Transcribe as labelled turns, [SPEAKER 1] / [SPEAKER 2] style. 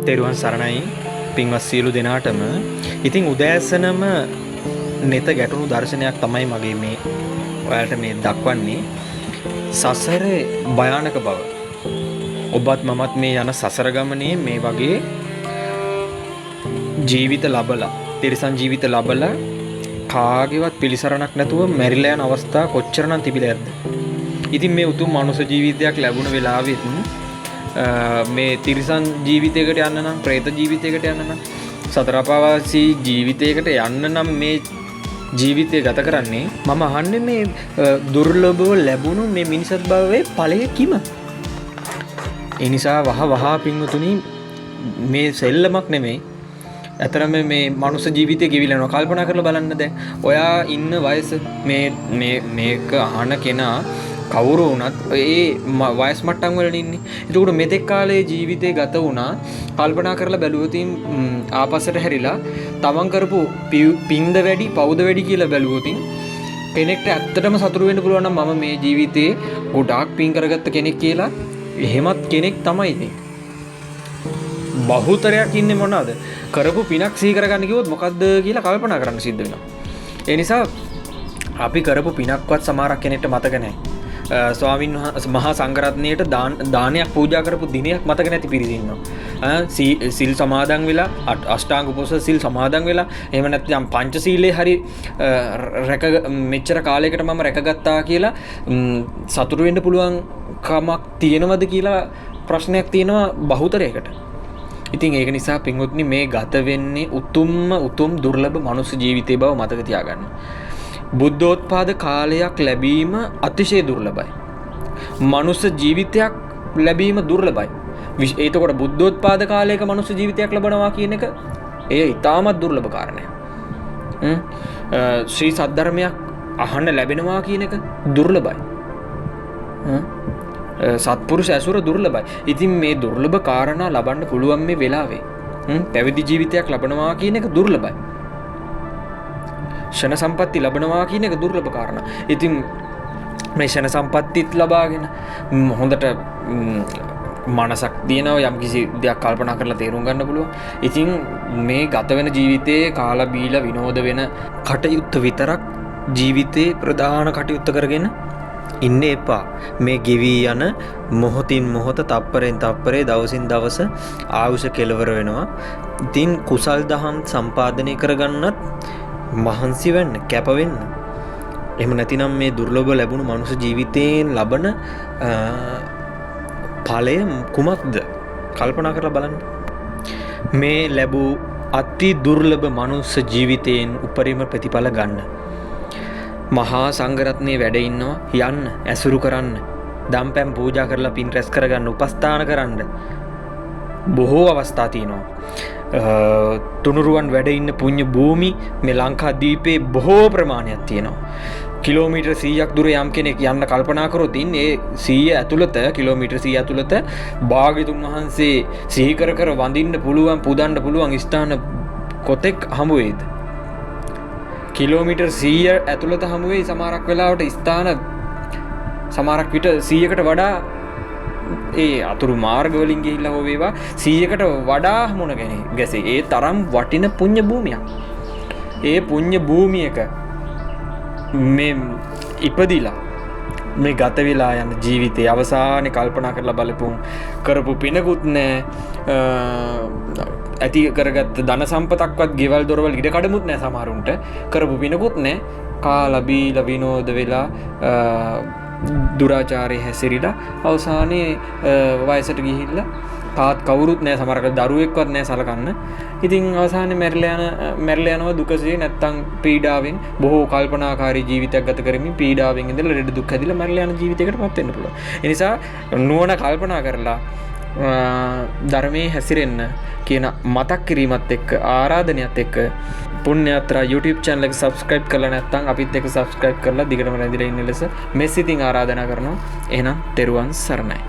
[SPEAKER 1] තෙරුවන් සරණයි පින්වත් සියලු දෙනාටම. ඉතින් උදෑසනම නෙත ගැටුණු දර්ශනයක් තමයි මගේ මේ ඔයාලට මේ දක්වන්නේ. සසරේ භයානක බව. ඔබත් මමත් මේ යන සසර ගමනේ මේ වගේ ජීවිත ලබලා, තිරිසන් ජීවිත ලබලා කාගේවත් පිළිසරණක් නැතුව මැරිලා යන අවස්ථා කොච්චරනම් තිබිලා ඇද්ද? ඉතින් මේ උතුම් මනුෂ්‍ය ජීවිතයක් ලැබුණ වෙලාවෙත් මේ තිරිසන් ජීවිතයකට යන්න නම්, പ്രേත ජීවිතයකට යන්න නම්, සතර අපාවාසී ජීවිතයකට යන්න නම් මේ ජීවිතය ගත කරන්නේ මම අහන්නේ මේ දුර්ලභව ලැබුණු මේ මිනිසත් භවයේ ඵලය කිම? ඒ නිසා වහ පින්වතුනි, මේ සෙල්ලමක් නෙමෙයි. ඇතරම මේ මනුස්ස ජීවිතය ගෙවිලා යනවා. කල්පනා කරලා බලන්න. දැන් ඔයා ඉන්න වයස මේක අහන කෙනා කවුරු වුණත් ඒ වයස් මට්ටම් වල ඉන්නේ. ඒකට මෙතෙක් කාලේ ජීවිතේ ගත වුණා. කල්පනා කරලා බැලුවොත් ආපස්සට හැරිලා තමන් කරපු පින්ද වැඩි පවුද වැඩි කියලා බැලුවොත් කෙනෙක්ට ඇත්තටම සතුටු වෙන්න පුළුවන් නම් මම මේ ජීවිතේ ගොඩාක් පින් කරගත්ත කෙනෙක් කියලා එහෙමත් කෙනෙක් තමයි ඉතින්. බහුතරයක් ඉන්නේ මොනවාද? කරපු පිනක් සිහි කරගන්න කිව්වොත් මොකද්ද කියලා කල්පනා කරන්න සිද්ධ වෙනවා. ඒ නිසා අපි කරපු පිනක්වත් සමහරක් කෙනෙක්ට මතක නැහැ. ස්වාමීන් වහන්සේ මහා සංඝරත්නයට දානයක් පූජා කරපු දිනයක් මතක නැති පිරිස ඉන්නවා. සිල් සමාදන් වෙලා, අෂ්ටාංග උපෝසථ සිල් සමාදන් වෙලා, එහෙම නැත්නම් පංචශීලයේ හරි මෙච්චර කාලයකට මම රැකගත්තා කියලා සතුටු වෙන්න පුළුවන් කමක් තියෙනවද කියලා ප්‍රශ්නයක් තියෙනවා බහුතරයකට. ඉතින් ඒක නිසා පින්වත්නි, මේ ගත වෙන්නේ උතුම් දුර්ලභ මනුස්ස ජීවිතේ බව මතක තියාගන්න. බුද්ධෝත්පාද කාලයක් ලැබීම අතිශය දුර්ලභයි. මනුස්ස ජීවිතයක් ලැබීම දුර්ලභයි. ඒතකොට බුද්ධෝත්පාද කාලයක මනුස්ස ජීවිතයක් ලබනවා කියන එක එය ඉතාමත් දුර්ලභ කාරණයක්. ශ්‍රී සද්ධර්මයක් අහන්න ලැබෙනවා කියන එක දුර්ලභයි. සත්පුරුෂ ඇසුර දුර්ලභයි. ඉතින් මේ දුර්ලභ කාරණා ලබන්න පුළුවන් මේ වෙලාවේ පැවිදි ජීවිතයක් ලබනවා කියන එක දුර්ලභයි. ෂණ සම්පatti ලබනවා කියන එක දුර්ලභ කාරණා. ඉතින් මේ ෂණ සම්පත්තිත් ලබාගෙන හොඳට මනසක් දිනනවා, යම් කිසි දෙයක් කල්පනා කරලා තේරුම් ගන්න පුළුවන්. ඉතින් මේ ගත වෙන ජීවිතයේ කාලා බීලා විනෝද වෙන කටයුත්ත විතරක් ජීවිතේ ප්‍රධාන කටයුත්ත කරගෙන ඉන්න එපා. මේ ගෙවි යන මොහොතින් මොහොත, තප්පරෙන් තප්පරේ, දවසින් දවස ආයුෂ කෙලවර වෙනවා. ඉතින් කුසල් දහම් සම්පාදනය කරගන්නත් මහන්සි වෙන්න, කැප වෙන්න. එහෙම නැතිනම් මේ දුර්ලභ ලැබුණු මනුෂ්‍ය ජීවිතයෙන් ලබන ඵලය කුමක්ද? කල්පනා කරලා බලන්න. මේ ලැබූ අති දුර්ලභ මනුෂ්‍ය ජීවිතයෙන් උපරිම ප්‍රතිඵල ගන්න. මහා සංඝරත්නයේ වැඩ ඉන්නවා. යන්න, ඇසුරු කරන්න, දම්පැන් පූජා කරලා පින් රැස් කරගන්න, උපස්ථාන කරන්න බොහෝ අවස්ථා තියෙනවා. තුනුරුවන් වැඩ ඉන්න පුණ්‍ය භූමි මේ ලංකාදීපේ බොහෝ ප්‍රමාණයක් තියෙනවා. කිලෝමීටර් 100ක් දුර යම් කෙනෙක් යන්න කල්පනා කරොත් ඒ 100 ඇතුළත, කිලෝමීටර් 100 ඇතුළත භාග්‍යතුන් වහන්සේ සිහි කර වඳින්න පුළුවන්, පුදන්න පුළුවන් ස්ථාන කොතෙක් හමු වේද? කිලෝමීටර් 100 ඇතුළත හමු වෙයි සමහරක් වෙලාවට ස්ථාන, සමහරක් විට 100කට වඩා ඒ අතුරු මාර්ග වලින් ගිහිල්ලා හෝ වේවා 100කට වඩා මුණ ගැසේ. ඒ තරම් වටින පුණ්‍ය භූමියක්. ඒ පුණ්‍ය භූමියක මේ ඉපදිලා මේ ගත වෙලා යන ජීවිතයේ අවසානයේ කල්පනා කරලා බලපුම් කරපු පිනකුත් නැහැ, ඇති කරගත්ත ධන සම්පතක්වත් ගෙවල් දොරවල් ඉඩ කඩමුත් නැහැ, සමහරුන්ට කරපු පිනකුත් නැහැ. කාලා බීලා විනෝද වෙලා දුරාචාරයේ හැසිරීලා අවසානයේ වයසට ගිහිල්ලා තාත් කවුරුත් නැහැ, සමහරකට දරුවෙක්වත් නැහැ සලකන්න. ඉතින් අවසානයේ මැරිලා යනවා දුකසේ, නැත්තම් පීඩාවෙන්, බොහෝ කල්පනාකාරී ජීවිතයක් ගත කරමින් පීඩාවෙන් ඉඳලා ලෙඩ දුක් හැදිලා මැරිලා යන ජීවිතයකටපත් වෙන්න පුළුවන්. ඒ නිසා නුවණ කල්පනා කරලා ධර්මයේ හැසිරෙන්න කියන මතක් කිරීමත් එක්ක, ආරාධනයත් එක්ක පුණ්‍ය යාත්‍රා YouTube channel එක subscribe කරලා නැත්නම් අපිත් එක්ක subscribe කරලා දිගටම රැඳිලා ඉන්න ලෙස මෙසිතින් ආරාධනා කරනවා. එහෙනම් තෙරුවන් සරණයි.